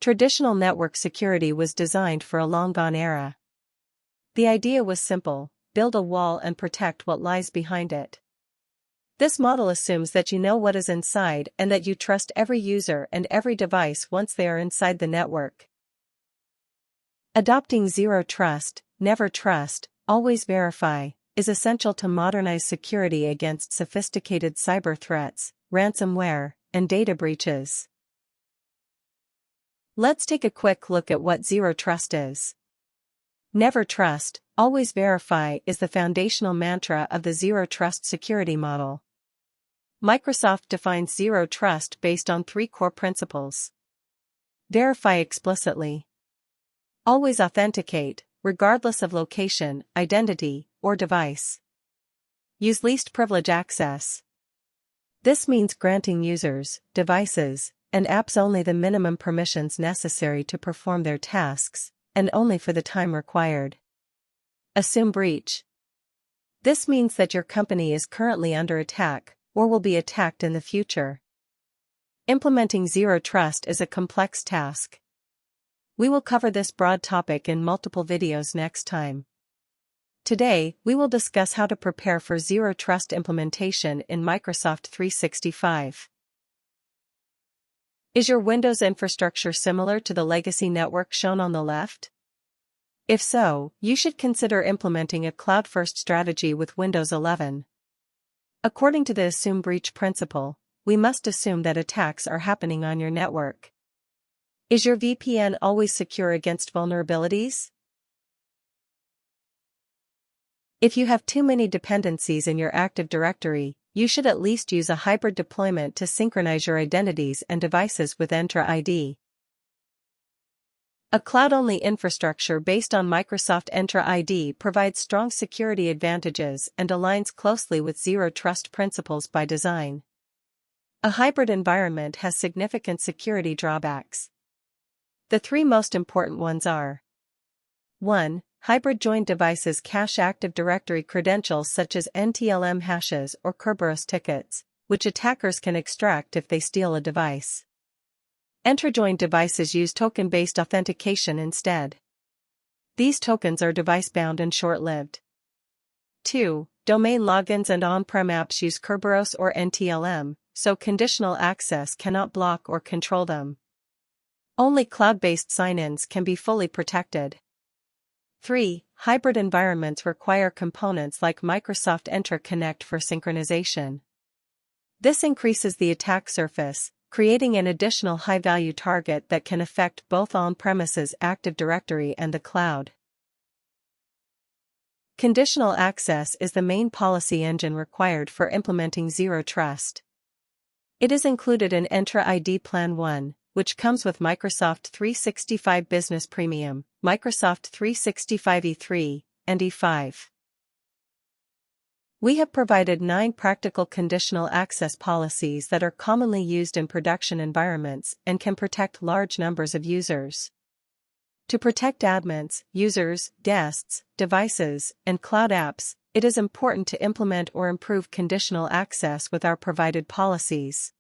Traditional network security was designed for a long-gone era. The idea was simple: build a wall and protect what lies behind it. This model assumes that you know what is inside and that you trust every user and every device once they are inside the network. Adopting zero trust, never trust, always verify, is essential to modernize security against sophisticated cyber threats, ransomware, and data breaches. Let's take a quick look at what zero trust is. Never trust, always verify is the foundational mantra of the zero trust security model. Microsoft defines zero trust based on 3 core principles. Verify explicitly. Always authenticate, regardless of location, identity, or device. Use least privilege access. This means granting users, devices, and apps only the minimum permissions necessary to perform their tasks, and only for the time required. Assume breach. This means that your company is currently under attack, or will be attacked in the future. Implementing zero trust is a complex task. We will cover this broad topic in multiple videos next time. Today, we will discuss how to prepare for zero trust implementation in Microsoft 365. Is your Windows infrastructure similar to the legacy network shown on the left? If so, you should consider implementing a cloud-first strategy with Windows 11. According to the assume breach principle, we must assume that attacks are happening on your network. Is your VPN always secure against vulnerabilities? If you have too many dependencies in your Active Directory, you should at least use a hybrid deployment to synchronize your identities and devices with Entra ID. A cloud-only infrastructure based on Microsoft Entra ID provides strong security advantages and aligns closely with zero trust principles by design. A hybrid environment has significant security drawbacks. The 3 most important ones are: 1. Hybrid joined devices cache Active Directory credentials such as NTLM hashes or Kerberos tickets, which attackers can extract if they steal a device. Entra-Joined devices use token-based authentication instead. These tokens are device-bound and short-lived. 2. Domain logins and on-prem apps use Kerberos or NTLM, so conditional access cannot block or control them. Only cloud-based sign-ins can be fully protected. 3. Hybrid environments require components like Microsoft Entra Connect for synchronization. This increases the attack surface, creating an additional high-value target that can affect both on-premises Active Directory and the cloud. Conditional access is the main policy engine required for implementing zero trust. It is included in Entra ID Plan 1, which comes with Microsoft 365 Business Premium, Microsoft 365 E3, and E5. We have provided 9 practical conditional access policies that are commonly used in production environments and can protect large numbers of users. To protect admins, users, guests, devices, and cloud apps, it is important to implement or improve conditional access with our provided policies.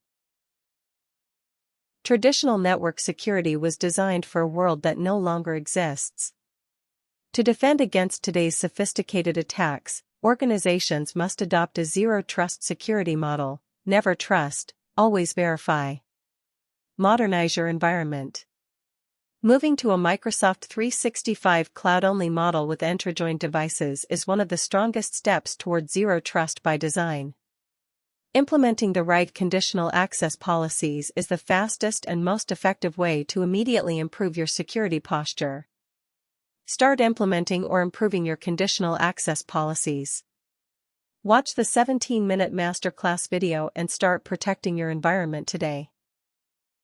Traditional network security was designed for a world that no longer exists. To defend against today's sophisticated attacks, organizations must adopt a zero-trust security model: never trust, always verify. Modernize your environment. Moving to a Microsoft 365 cloud-only model with Entra-Joined devices is one of the strongest steps toward zero trust by design. Implementing the right conditional access policies is the fastest and most effective way to immediately improve your security posture. Start implementing or improving your conditional access policies. Watch the 17-minute masterclass video and start protecting your environment today.